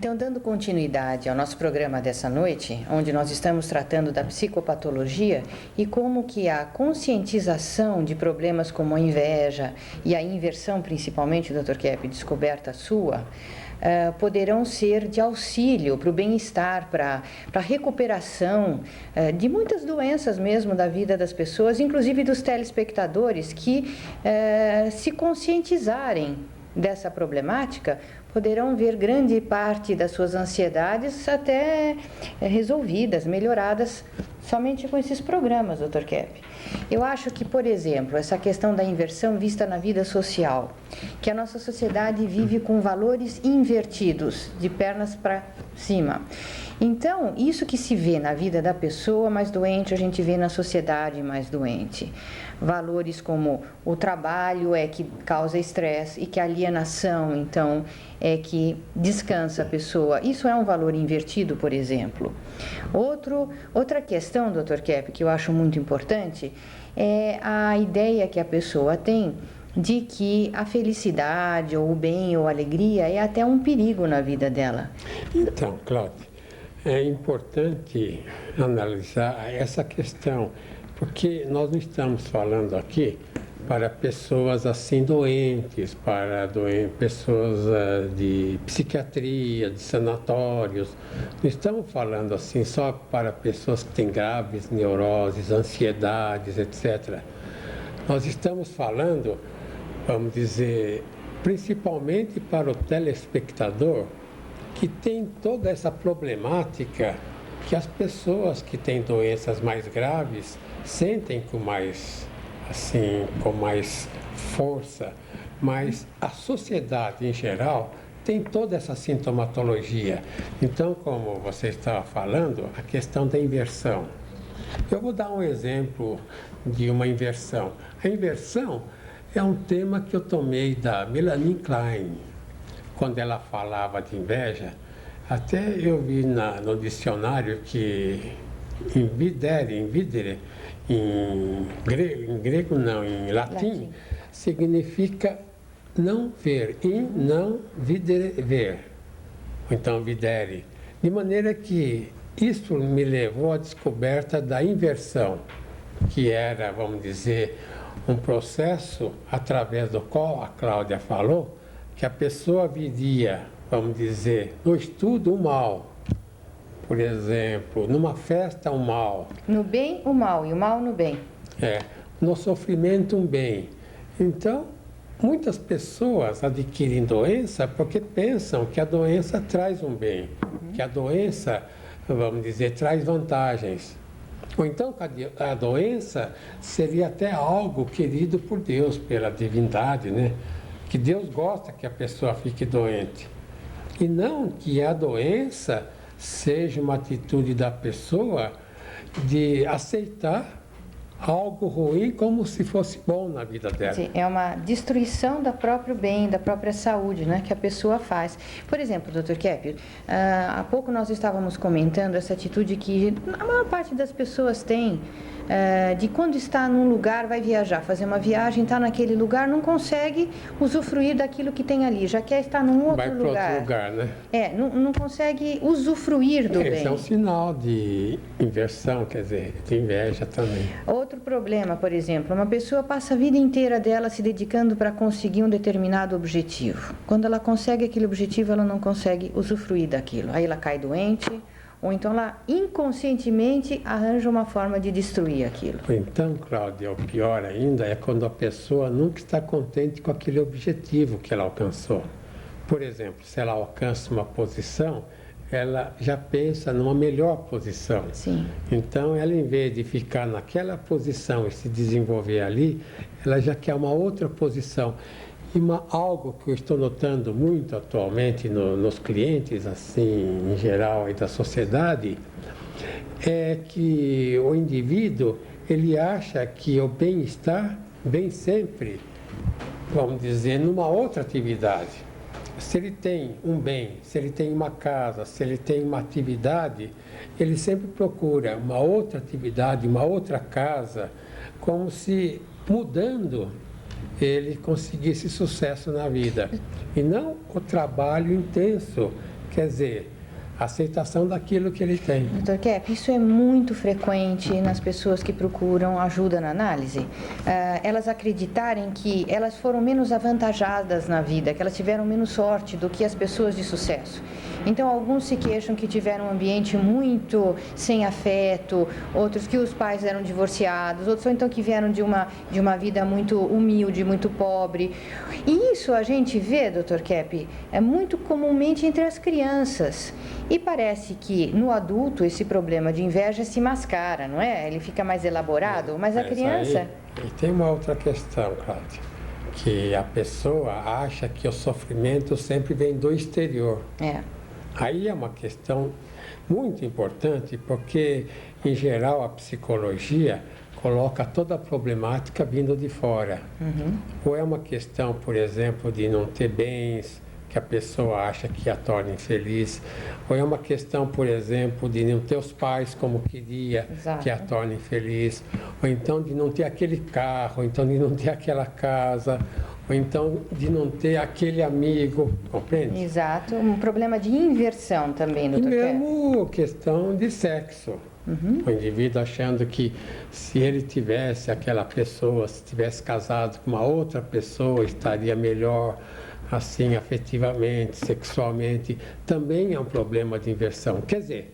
Então, dando continuidade ao nosso programa dessa noite, onde nós estamos tratando da psicopatologia e como que a conscientização de problemas como a inveja e a inversão, principalmente, Dr. Kepp, descoberta sua, poderão ser de auxílio para o bem-estar, para a recuperação de muitas doenças mesmo da vida das pessoas, inclusive dos telespectadores que se conscientizarem dessa problemática, poderão ver grande parte das suas ansiedades até resolvidas, melhoradas, somente com esses programas, Dr. Kepp. Eu acho que, por exemplo, essa questão da inversão vista na vida social, que a nossa sociedade vive com valores invertidos, de pernas para cima. Então, isso que se vê na vida da pessoa mais doente, a gente vê na sociedade mais doente. Valores como o trabalho é que causa estresse e que a alienação, então, é que descansa a pessoa. Isso é um valor invertido, por exemplo. Outra questão, Dr. Kepp, que eu acho muito importante, é a ideia que a pessoa tem de que a felicidade, ou o bem, ou a alegria é até um perigo na vida dela. Então, Cláudia, é importante analisar essa questão, porque nós não estamos falando aqui para pessoas assim doentes, para pessoas de psiquiatria, de sanatórios. Não estamos falando assim só para pessoas que têm graves neuroses, ansiedades, etc. Nós estamos falando, vamos dizer, principalmente para o telespectador que tem toda essa problemática que as pessoas que têm doenças mais graves sentem com mais força, mas a sociedade em geral tem toda essa sintomatologia. Então, como você estava falando, a questão da inversão. Eu vou dar um exemplo de uma inversão. A inversão é um tema que eu tomei da Melanie Klein, quando ela falava de inveja. Até eu vi no dicionário que invidere, em latim, significa não ver, não videre, ver, ou então videre. De maneira que isso me levou à descoberta da inversão, que era, vamos dizer, um processo através do qual a Cláudia falou, que a pessoa viria, vamos dizer, no estudo o mal. Por exemplo, numa festa, um mal. No bem, o mal, e o mal no bem. No sofrimento, um bem. Então, muitas pessoas adquirem doença porque pensam que a doença traz um bem, que a doença, vamos dizer, traz vantagens. Ou então, que a doença seria até algo querido por Deus, pela divindade, né? Que Deus gosta que a pessoa fique doente. E não que a doença seja uma atitude da pessoa de aceitar algo ruim como se fosse bom na vida dela. Sim, é uma destruição do próprio bem, da própria saúde, né, que a pessoa faz. Por exemplo, Dr. Kepp, há pouco nós estávamos comentando essa atitude que a maior parte das pessoas tem, de quando está num lugar, vai viajar, fazer uma viagem, está naquele lugar, não consegue usufruir daquilo que tem ali, já quer estar num outro lugar. Vai para outro lugar, né? Não consegue usufruir do bem. Esse é um sinal de inversão, quer dizer, de inveja também. Outro problema, por exemplo, uma pessoa passa a vida inteira dela se dedicando para conseguir um determinado objetivo. Quando ela consegue aquele objetivo, ela não consegue usufruir daquilo. Aí ela cai doente, ou então ela inconscientemente arranja uma forma de destruir aquilo. Então, Cláudia, o pior ainda é quando a pessoa nunca está contente com aquele objetivo que ela alcançou. Por exemplo, se ela alcança uma posição, ela já pensa numa melhor posição. Sim. Então, ela, em vez de ficar naquela posição e se desenvolver ali, ela já quer uma outra posição. E algo que eu estou notando muito atualmente nos clientes, assim, em geral, e da sociedade, é que o indivíduo, ele acha que o bem-estar vem sempre, vamos dizer, numa outra atividade. Se ele tem um bem, se ele tem uma casa, se ele tem uma atividade, ele sempre procura uma outra atividade, uma outra casa, como se mudando ele conseguisse sucesso na vida. E não o trabalho intenso Quer dizer, a aceitação daquilo que ele tem. Dr. Kepp, isso é muito frequente nas pessoas que procuram ajuda na análise. Elas acreditarem que elas foram menos avantajadas na vida, que elas tiveram menos sorte do que as pessoas de sucesso. Então, alguns se queixam que tiveram um ambiente muito sem afeto, outros que os pais eram divorciados, outros então que vieram de uma vida muito humilde, muito pobre. E isso a gente vê, Dr. Kepp, é muito comumente entre as crianças. E parece que no adulto esse problema de inveja se mascara, não é? Ele fica mais elaborado, mas a criança... E tem uma outra questão, Cláudia, que a pessoa acha que o sofrimento sempre vem do exterior. Aí é uma questão muito importante, porque, em geral, a psicologia coloca toda a problemática vindo de fora. Ou é uma questão, por exemplo, de não ter bens, que a pessoa acha que a torna infeliz, ou é uma questão, por exemplo, de não ter os pais como queria, que a torna infeliz, ou então de não ter aquele carro, ou então de não ter aquela casa, ou então de não ter aquele amigo, compreende? Exato, um problema de inversão também, doutor Kepp. E mesmo questão de sexo. O indivíduo achando que se ele tivesse aquela pessoa, se tivesse casado com uma outra pessoa, estaria melhor, assim, afetivamente, sexualmente, também é um problema de inversão. Quer dizer,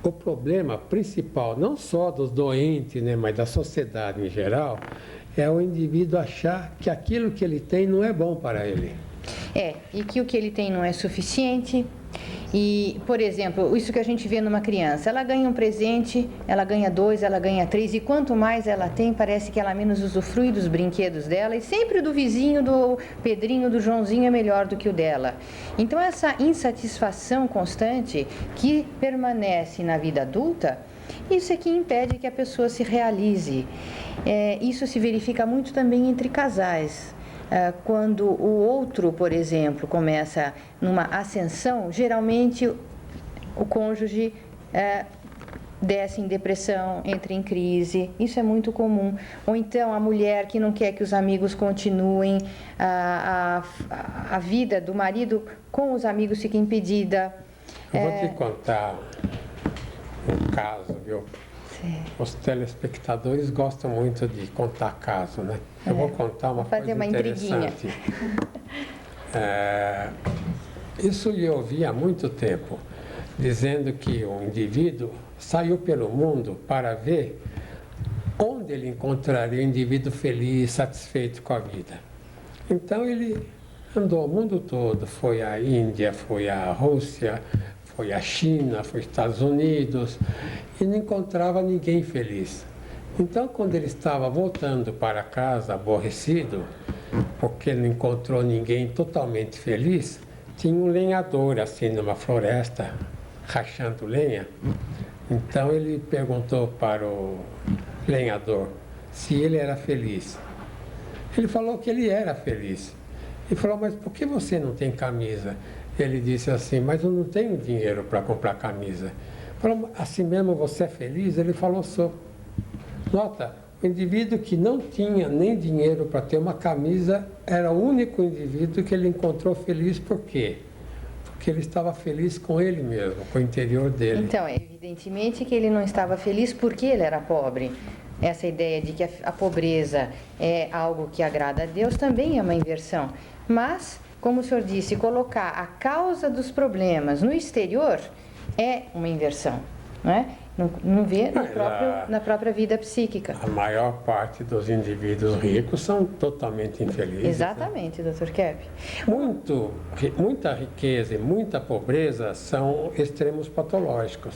o problema principal, não só dos doentes, né, mas da sociedade em geral, é o indivíduo achar que aquilo que ele tem não é bom para ele. E que o que ele tem não é suficiente. E, por exemplo, isso que a gente vê numa criança, ela ganha um presente, ela ganha 2, ela ganha 3, e quanto mais ela tem, parece que ela menos usufrui dos brinquedos dela, e sempre do vizinho, do Pedrinho, do Joãozinho é melhor do que o dela. Então, essa insatisfação constante que permanece na vida adulta, isso é que impede que a pessoa se realize. Isso se verifica muito também entre casais. Quando o outro, por exemplo, começa numa ascensão, geralmente o cônjuge desce em depressão, entra em crise, isso é muito comum. Ou então a mulher que não quer que os amigos continuem, a vida do marido com os amigos fica impedida. Eu vou te contar um caso, viu? Os telespectadores gostam muito de contar caso, né? Eu vou contar uma coisa interessante. Isso eu ouvi há muito tempo, dizendo que o indivíduo saiu pelo mundo para ver onde ele encontraria um indivíduo feliz, satisfeito com a vida. Então ele andou o mundo todo, foi à Índia, foi à Rússia, foi à China, foi aos Estados Unidos, e não encontrava ninguém feliz. Então, quando ele estava voltando para casa, aborrecido, porque não encontrou ninguém totalmente feliz, tinha um lenhador, assim, numa floresta, rachando lenha. Então, ele perguntou para o lenhador se ele era feliz. Ele falou que ele era feliz. Ele falou, mas por que você não tem camisa? Ele disse assim, mas eu não tenho dinheiro para comprar camisa. Falou, assim mesmo você é feliz? Ele falou, sou. Nota, o indivíduo que não tinha nem dinheiro para ter uma camisa era o único indivíduo que ele encontrou feliz. Por quê? Porque ele estava feliz com ele mesmo, com o interior dele. Então, evidentemente que ele não estava feliz porque ele era pobre. Essa ideia de que a pobreza é algo que agrada a Deus também é uma inversão. Mas, como o senhor disse, colocar a causa dos problemas no exterior é uma inversão, não é? Não vê na própria vida psíquica. A maior parte dos indivíduos ricos são totalmente infelizes. Exatamente, né? Dr. Kepp. Muita riqueza e muita pobreza são extremos patológicos.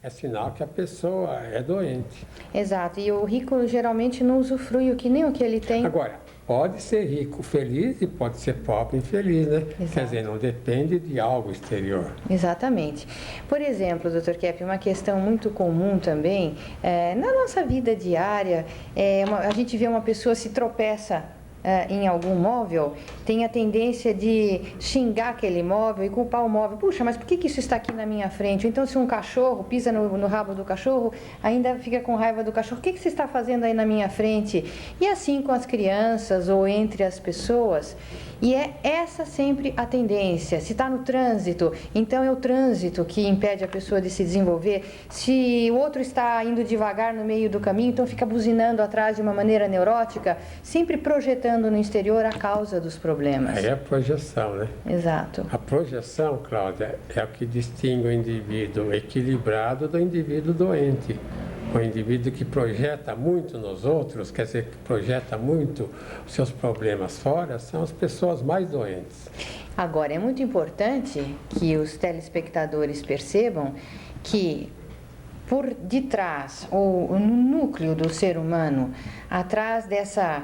É sinal que a pessoa é doente. Exato, e o rico geralmente não usufrui nem o que ele tem. Agora, pode ser rico feliz e pode ser pobre infeliz, né? Exato. Quer dizer, não depende de algo exterior. Exatamente. Por exemplo, Dr. Kepp, uma questão muito comum também, na nossa vida diária, a gente vê uma pessoa se tropeça em algum móvel, tem a tendência de xingar aquele móvel e culpar o móvel. Puxa, mas por que isso está aqui na minha frente? Então, se um cachorro pisa no rabo do cachorro, ainda fica com raiva do cachorro. O que você está fazendo aí na minha frente? E assim com as crianças ou entre as pessoas. E é essa sempre a tendência. Se está no trânsito, então é o trânsito que impede a pessoa de se desenvolver. Se o outro está indo devagar no meio do caminho, então fica buzinando atrás de uma maneira neurótica, sempre projetando no exterior a causa dos problemas. Aí é a projeção, né? Exato. A projeção, Cláudia, é o que distingue o indivíduo equilibrado do indivíduo doente. O indivíduo que projeta muito nos outros, quer dizer, que projeta muito os seus problemas fora, são as pessoas mais doentes. Agora, é muito importante que os telespectadores percebam que por detrás, ou no núcleo do ser humano, atrás dessa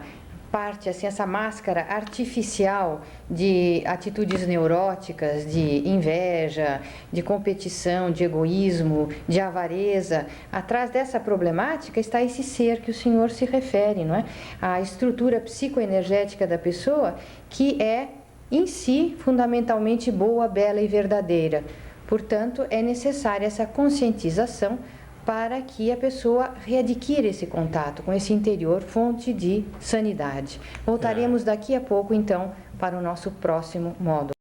parte, assim, essa máscara artificial de atitudes neuróticas, de inveja, de competição, de egoísmo, de avareza, atrás dessa problemática está esse ser que o senhor se refere, não é? A estrutura psicoenergética da pessoa, que é em si fundamentalmente boa, bela e verdadeira. Portanto, é necessária essa conscientização para que a pessoa readquira esse contato com esse interior, fonte de sanidade. Voltaremos daqui a pouco, então, para o nosso próximo módulo.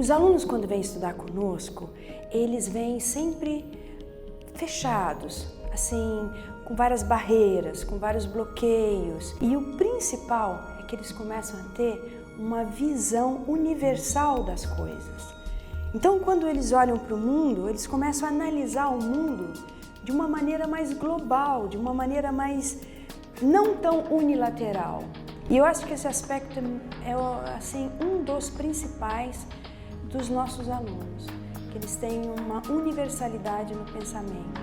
Os alunos, quando vêm estudar conosco, eles vêm sempre fechados, assim, com várias barreiras, com vários bloqueios. E o principal é que eles começam a ter uma visão universal das coisas. Então, quando eles olham para o mundo, eles começam a analisar o mundo de uma maneira mais global, de uma maneira mais não tão unilateral. E eu acho que esse aspecto é, assim, um dos principais dos nossos alunos, que eles têm uma universalidade no pensamento.